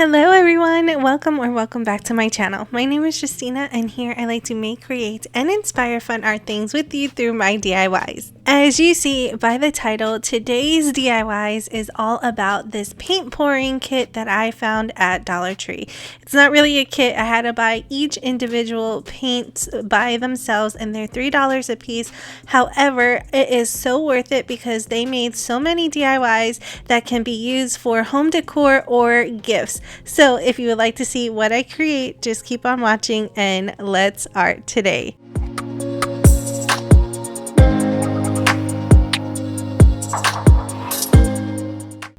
Hello everyone, welcome back to my channel. My name is Justina and here I like to make, create, and inspire fun art things with you through my DIYs. As you see by the title, today's DIYs is all about this paint pouring kit that I found at Dollar Tree. It's not really a kit, I had to buy each individual paint by themselves and they're $3 a piece. However, it is so worth it because they made so many DIYs that can be used for home decor or gifts. So if you would like to see what I create, just keep on watching and let's art today.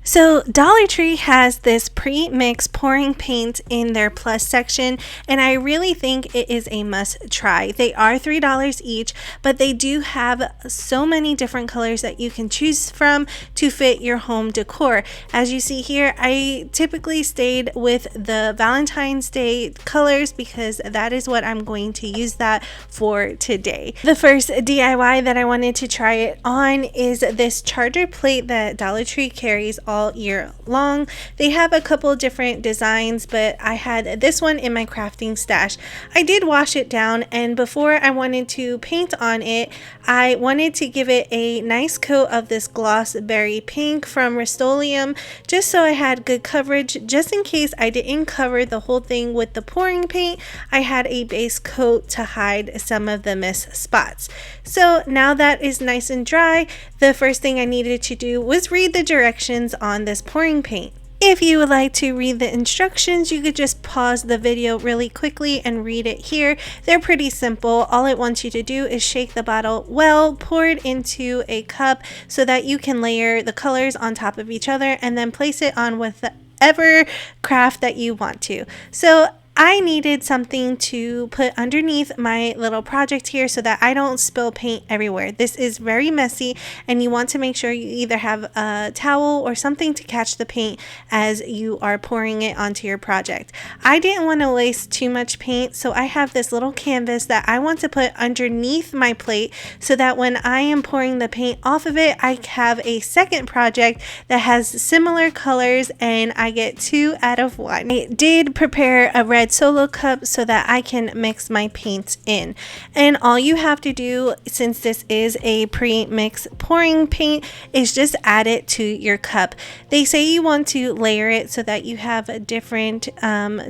So Dollar Tree has this pre-mix pouring paint in their plus section and I really think it is a must try. They are $3 each, but they do have so many different colors that you can choose from to fit your home decor. As you see here, I typically stayed with the Valentine's Day colors because that is what I'm going to use that for today. The first DIY that I wanted to try it on is this charger plate that Dollar Tree carries all year long. They have a couple different designs, but I had this one in my crafting stash. I did wash it down, and before I wanted to paint on it, I wanted to give it a nice coat of this gloss berry pink from Rust-Oleum, just so I had good coverage. Just in case I didn't cover the whole thing with the pouring paint, I had a base coat to hide some of the missed spots. So now that is nice and dry, the first thing I needed to do was read the directions on this pouring paint. If you would like to read the instructions, you could just pause the video really quickly and read it here. They're pretty simple. All it wants you to do is shake the bottle well, pour it into a cup so that you can layer the colors on top of each other and then place it on with whatever craft that you want to. So I needed something to put underneath my little project here so that I don't spill paint everywhere. This is very messy and you want to make sure you either have a towel or something to catch the paint as you are pouring it onto your project. I didn't want to waste too much paint, so I have this little canvas that I want to put underneath my plate so that when I am pouring the paint off of it, I have a second project that has similar colors and I get 2 out of 1. I did prepare a red solo cup so that I can mix my paints in, and all you have to do, since this is a pre-mix pouring paint, is just add it to your cup. They say you want to layer it so that you have different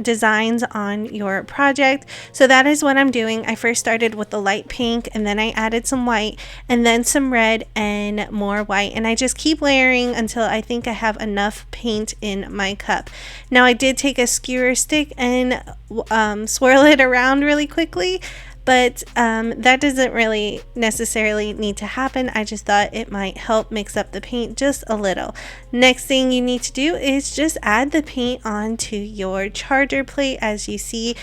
designs on your project, so that is what I'm doing. I first started with the light pink and then I added some white and then some red and more white, and I just keep layering until I think I have enough paint in my cup. Now I did take a skewer stick and swirl it around really quickly, but that doesn't really necessarily need to happen. I just thought it might help mix up the paint just a little. Next thing you need to do is just add the paint onto your charger plate, as you see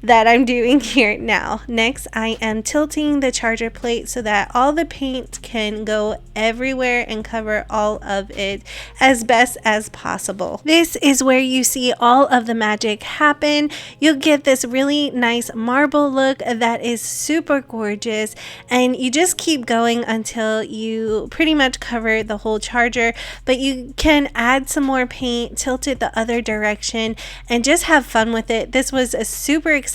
that I'm doing here now. Next, I am tilting the charger plate so that all the paint can go everywhere and cover all of it as best as possible. This is where you see all of the magic happen. You'll get this really nice marble look that is super gorgeous, and you just keep going until you pretty much cover the whole charger, but you can add some more paint, tilt it the other direction, and just have fun with it. This was a super exciting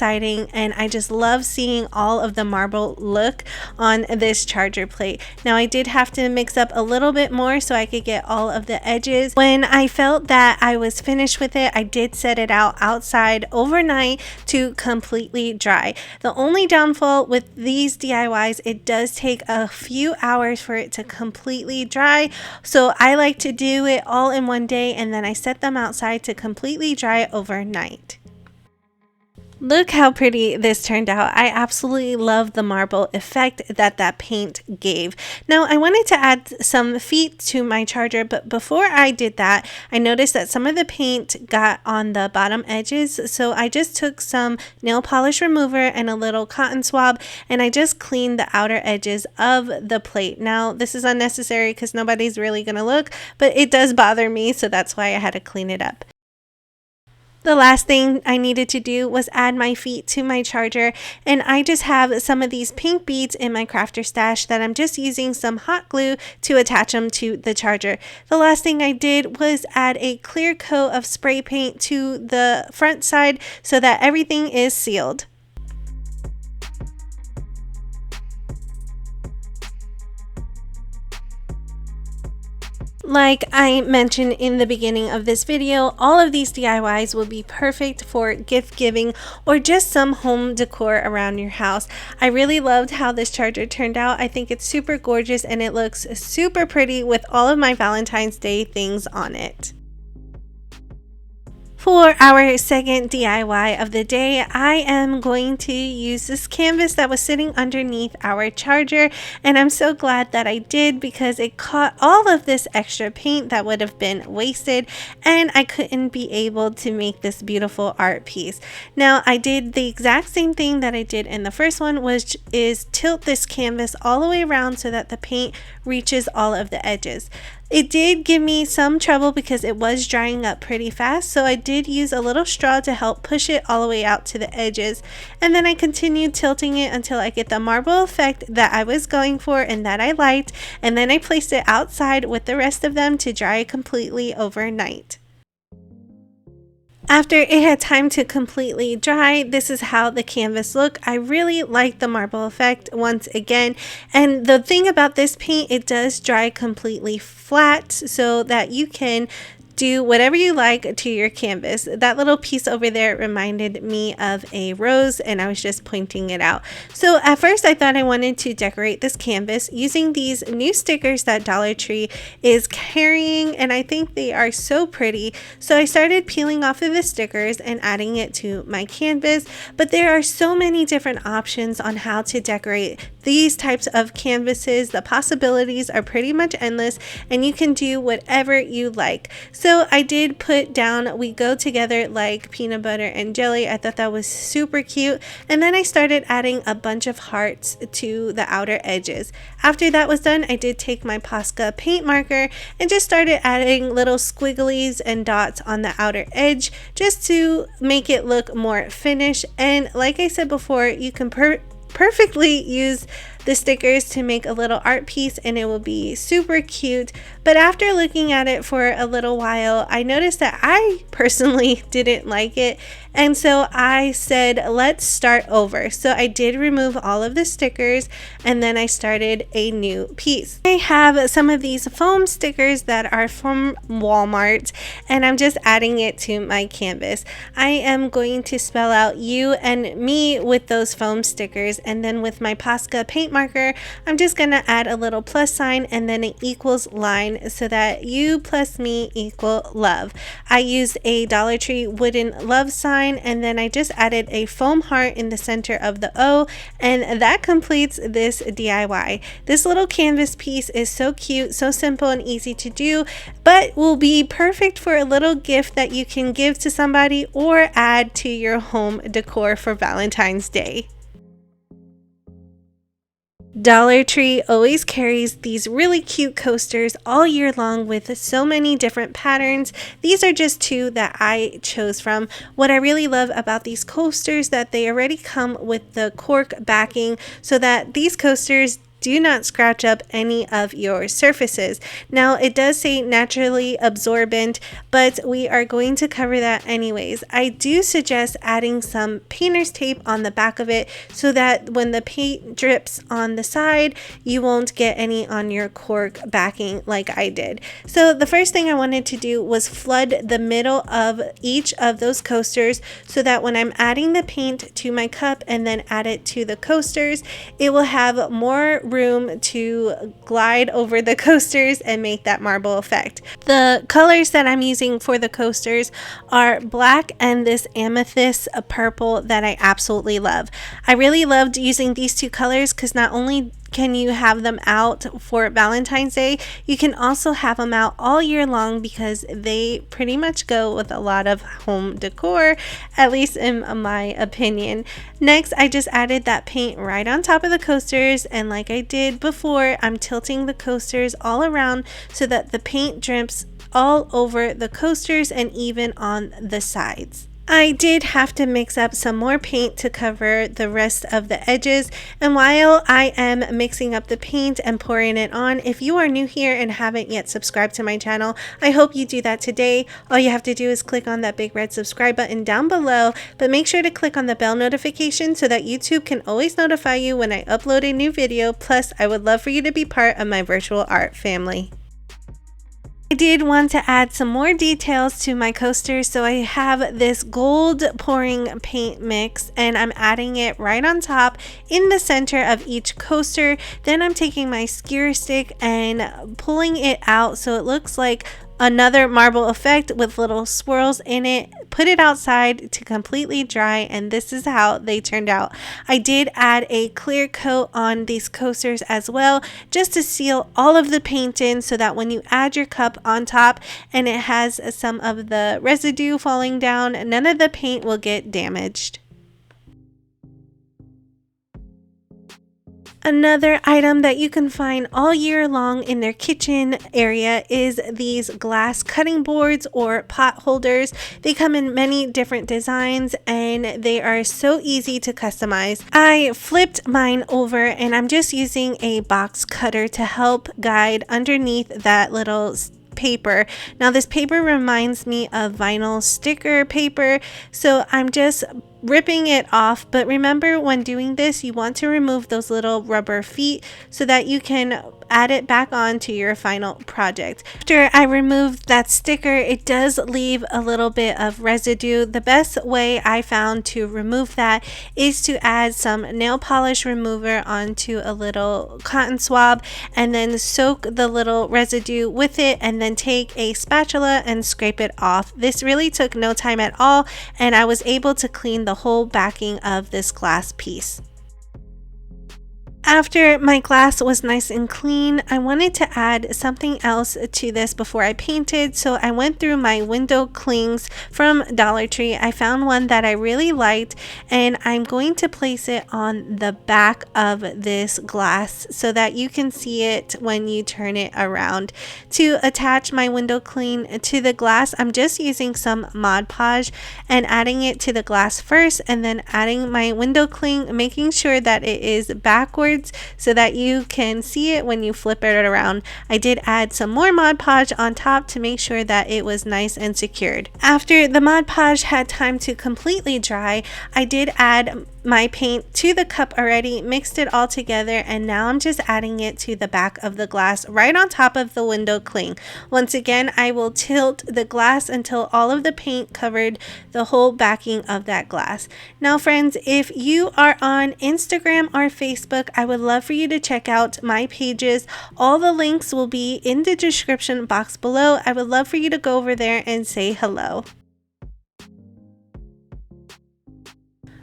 and I just love seeing all of the marble look on this charger plate. Now I did have to mix up a little bit more so I could get all of the edges. When I felt that I was finished with it, I did set it out outside overnight to completely dry. The only downfall with these DIYs, it does take a few hours for it to completely dry, so I like to do it all in one day and then I set them outside to completely dry overnight. Look how pretty this turned out. I absolutely love the marble effect that paint gave. Now I wanted to add some feet to my charger, but before I did that, I noticed that some of the paint got on the bottom edges, so I just took some nail polish remover and a little cotton swab and I just cleaned the outer edges of the plate. Now this is unnecessary because nobody's really gonna look, but it does bother me, so that's why I had to clean it up. The last thing I needed to do was add my feet to my charger, and I just have some of these pink beads in my crafter stash that I'm just using some hot glue to attach them to the charger. The last thing I did was add a clear coat of spray paint to the front side so that everything is sealed. Like I mentioned in the beginning of this video, all of these DIYs will be perfect for gift giving or just some home decor around your house. I really loved how this charger turned out. I think it's super gorgeous and it looks super pretty with all of my Valentine's Day things on it. For our second DIY of the day, I am going to use this canvas that was sitting underneath our charger, and I'm so glad that I did because it caught all of this extra paint that would have been wasted, and I couldn't be able to make this beautiful art piece. Now, I did the exact same thing that I did in the first one, which is tilt this canvas all the way around so that the paint reaches all of the edges. It did give me some trouble because it was drying up pretty fast, so I did use a little straw to help push it all the way out to the edges, and then I continued tilting it until I get the marble effect that I was going for and that I liked, and then I placed it outside with the rest of them to dry completely overnight. After it had time to completely dry, this is how the canvas looked. I really like the marble effect once again. And the thing about this paint, it does dry completely flat so that you can do whatever you like to your canvas. That little piece over there reminded me of a rose, and I was just pointing it out. So at first I thought I wanted to decorate this canvas using these new stickers that Dollar Tree is carrying, and I think they are so pretty. So I started peeling off of the stickers and adding it to my canvas, but there are so many different options on how to decorate these types of canvases. The possibilities are pretty much endless, and you can do whatever you like. So I did put down "We Go Together Like Peanut Butter and Jelly." I thought that was super cute, and then I started adding a bunch of hearts to the outer edges. After that was done, I did take my Posca paint marker and just started adding little squigglies and dots on the outer edge just to make it look more finished. And like I said before, you can perfectly use the stickers to make a little art piece and it will be super cute. But after looking at it for a little while, I noticed that I personally didn't like it, and so I said, let's start over. So I did remove all of the stickers and then I started a new piece. I have some of these foam stickers that are from Walmart, and I'm just adding it to my canvas. I am going to spell out "you" and "me" with those foam stickers, and then with my Posca paint marker, I'm just going to add a little plus sign and then an equals line so that "you plus me equal love." I used a Dollar Tree wooden love sign, and then I just added a foam heart in the center of the O, and that completes this DIY. This little canvas piece is so cute, so simple and easy to do, but will be perfect for a little gift that you can give to somebody or add to your home decor for Valentine's Day. Dollar Tree always carries these really cute coasters all year long with so many different patterns. These are just two that I chose from. What I really love about these coasters that they already come with the cork backing so that these coasters do not scratch up any of your surfaces. Now it does say naturally absorbent, but we are going to cover that anyways. I do suggest adding some painter's tape on the back of it so that when the paint drips on the side, you won't get any on your cork backing like I did. So the first thing I wanted to do was flood the middle of each of those coasters so that when I'm adding the paint to my cup and then add it to the coasters, it will have more room to glide over the coasters and make that marble effect. The colors that I'm using for the coasters are black and this amethyst purple that I absolutely love. I really loved using these two colors because not only can you have them out for Valentine's Day, you can also have them out all year long because they pretty much go with a lot of home decor, at least in my opinion. Next, I just added that paint right on top of the coasters, and like I did before, I'm tilting the coasters all around so that the paint drips all over the coasters and even on the sides. I did have to mix up some more paint to cover the rest of the edges, and while I am mixing up the paint and pouring it on, if you are new here and haven't yet subscribed to my channel, I hope you do that today. All you have to do is click on that big red subscribe button down below, but make sure to click on the bell notification so that YouTube can always notify you when I upload a new video. Plus, I would love for you to be part of my virtual art family. I did want to add some more details to my coaster, so I have this gold pouring paint mix and I'm adding it right on top in the center of each coaster. Then I'm taking my skewer stick and pulling it out so it looks like another marble effect with little swirls in it. Put it outside to completely dry, and this is how they turned out. I did add a clear coat on these coasters as well, just to seal all of the paint in so that when you add your cup on top and it has some of the residue falling down, none of the paint will get damaged. Another item that you can find all year long in their kitchen area is these glass cutting boards or pot holders. They come in many different designs and they are so easy to customize. I flipped mine over and I'm just using a box cutter to help guide underneath that little paper. Now this paper reminds me of vinyl sticker paper, so I'm just ripping it off. But remember, when doing this, you want to remove those little rubber feet so that you can add it back on to your final project. After I removed that sticker, it does leave a little bit of residue. The best way I found to remove that is to add some nail polish remover onto a little cotton swab and then soak the little residue with it and then take a spatula and scrape it off. This really took no time at all, and I was able to clean the whole backing of this glass piece. After my glass was nice and clean, I wanted to add something else to this before I painted, so I went through my window clings from Dollar Tree. I found one that I really liked, and I'm going to place it on the back of this glass so that you can see it when you turn it around. To attach my window cling to the glass, I'm just using some Mod Podge and adding it to the glass first, and then adding my window cling, making sure that it is backwards so that you can see it when you flip it around. I did add some more Mod Podge on top to make sure that it was nice and secured. After the Mod Podge had time to completely dry, I did add my paint to the cup already, mixed it all together, and now I'm just adding it to the back of the glass right on top of the window cling. Once again, I will tilt the glass until all of the paint covered the whole backing of that glass. Now friends, if you are on Instagram or Facebook, I would love for you to check out my pages. All the links will be in the description box below. I would love for you to go over there and say hello.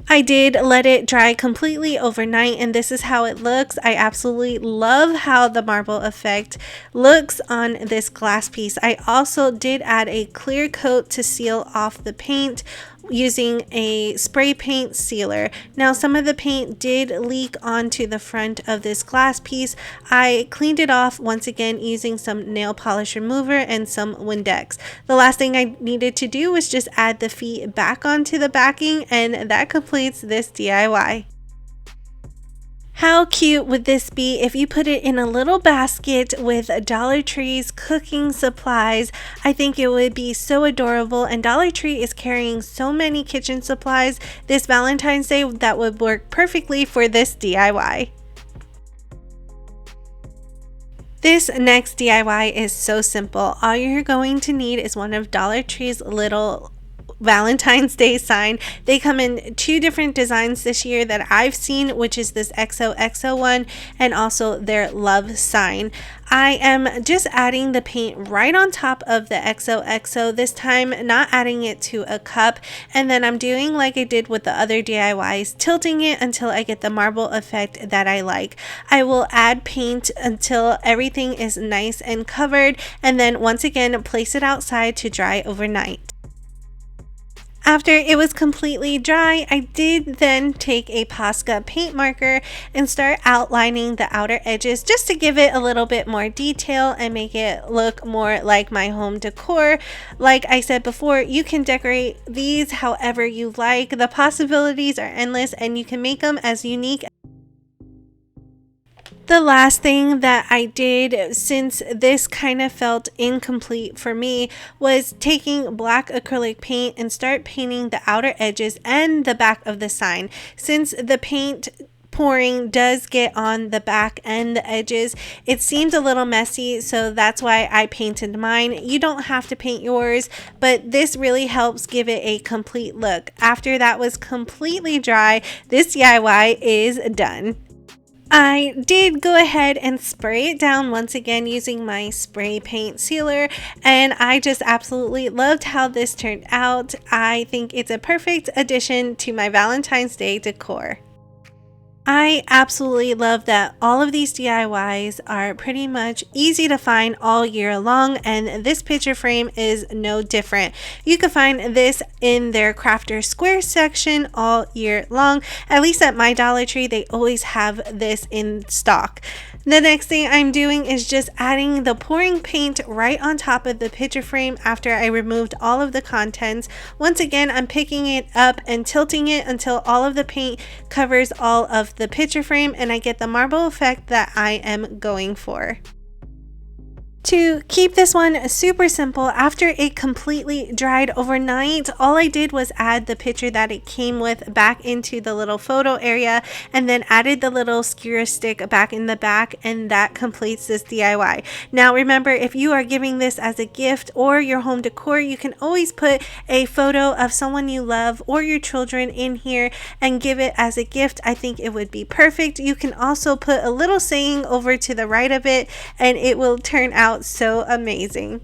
I did let it dry completely overnight, and this is how it looks. I absolutely love how the marble effect looks on this glass piece. I also did add a clear coat to seal off the paint using a spray paint sealer. Now some of the paint did leak onto the front of this glass piece. I cleaned it off once again using some nail polish remover and some Windex. The last thing I needed to do was just add the feet back onto the backing, and that completes this DIY. How cute would this be if you put it in a little basket with Dollar Tree's cooking supplies? I think it would be so adorable, and Dollar Tree is carrying so many kitchen supplies this Valentine's Day that would work perfectly for this DIY. This next DIY is so simple. All you're going to need is one of Dollar Tree's little Valentine's Day sign. They come in two different designs this year that I've seen, which is this XOXO one and also their love sign. I am just adding the paint right on top of the XOXO, this time not adding it to a cup, and then I'm doing like I did with the other DIYs, tilting it until I get the marble effect that I like. I will add paint until everything is nice and covered, and then once again place it outside to dry overnight. After it was completely dry, I did then take a Posca paint marker and start outlining the outer edges just to give it a little bit more detail and make it look more like my home decor. Like I said before, you can decorate these however you like. The possibilities are endless and you can make them as unique. The last thing that I did, since this kind of felt incomplete for me, was taking black acrylic paint and start painting the outer edges and the back of the sign. Since the paint pouring does get on the back and the edges, it seemed a little messy, so that's why I painted mine. You don't have to paint yours, but this really helps give it a complete look. After that was completely dry, this DIY is done. I did go ahead and spray it down once again using my spray paint sealer, and I just absolutely loved how this turned out. I think it's a perfect addition to my Valentine's Day decor. I absolutely love that all of these DIYs are pretty much easy to find all year long, and this picture frame is no different. You can find this in their Crafter Square section all year long. At least at my Dollar Tree, they always have this in stock. The next thing I'm doing is just adding the pouring paint right on top of the picture frame after I removed all of the contents. Once again, I'm picking it up and tilting it until all of the paint covers all of the picture frame and I get the marble effect that I am going for. To keep this one super simple, after it completely dried overnight, all I did was add the picture that it came with back into the little photo area and then added the little skewer stick back in the back, and that completes this DIY. Now remember, if you are giving this as a gift or your home decor, you can always put a photo of someone you love or your children in here and give it as a gift. I think it would be perfect. You can also put a little saying over to the right of it and it will turn out so amazing.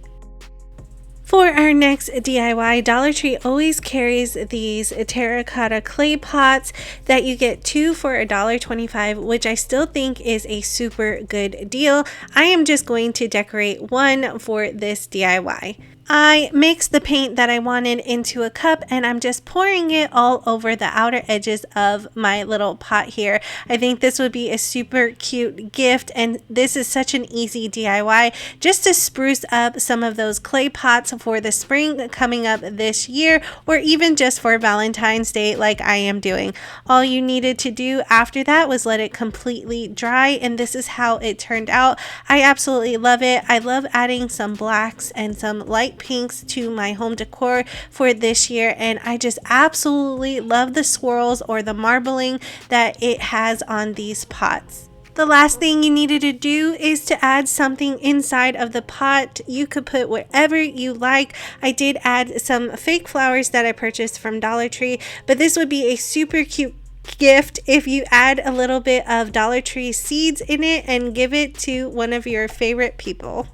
For our next DIY, Dollar Tree always carries these terracotta clay pots that you get 2 for $1.25, which I still think is a super good deal. I am just going to decorate one for this DIY. I mixed the paint that I wanted into a cup and I'm just pouring it all over the outer edges of my little pot here. I think this would be a super cute gift, and this is such an easy DIY just to spruce up some of those clay pots for the spring coming up this year, or even just for Valentine's Day like I am doing. All you needed to do after that was let it completely dry, and this is how it turned out. I absolutely love it. I love adding some blacks and some light pinks to my home decor for this year, and I just absolutely love the swirls or the marbling that it has on these pots. The last thing you needed to do is to add something inside of the pot. You could put whatever you like. I did add some fake flowers that I purchased from Dollar Tree, but this would be a super cute gift if you add a little bit of Dollar Tree seeds in it and give it to one of your favorite people.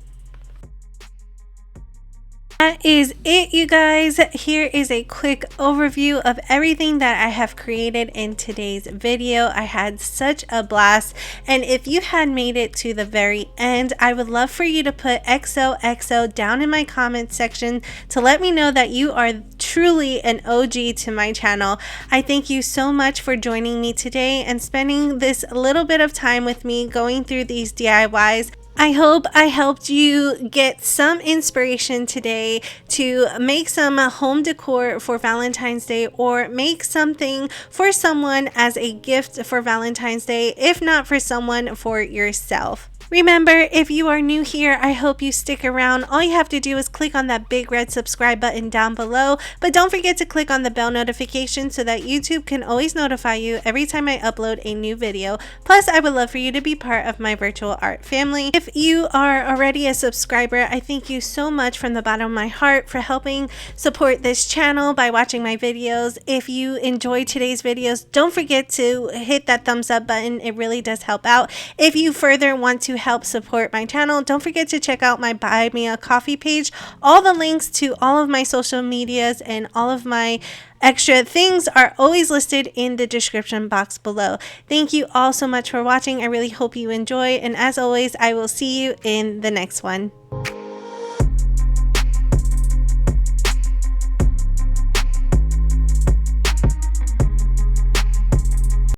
That is it, you guys. Here is a quick overview of everything that I have created in today's video. I had such a blast, and if you had made it to the very end, I would love for you to put XOXO down in my comment section to let me know that you are truly an OG to my channel. I thank you so much for joining me today and spending this little bit of time with me going through these DIYs. I hope I helped you get some inspiration today to make some home decor for Valentine's Day, or make something for someone as a gift for Valentine's Day, if not for someone, for yourself. Remember, if you are new here, I hope you stick around. All you have to do is click on that big red subscribe button down below, but don't forget to click on the bell notification so that YouTube can always notify you every time I upload a new video. Plus, I would love for you to be part of my virtual art family. If you are already a subscriber, I thank you so much from the bottom of my heart for helping support this channel by watching my videos. If you enjoyed today's videos, don't forget to hit that thumbs up button. It really does help out. If you further want to help support my channel, don't forget to check out my Buy Me a Coffee page. All the links to all of my social medias and all of my extra things are always listed in the description box below. Thank you all so much for watching. I really hope you enjoy, and as always, I will see you in the next one.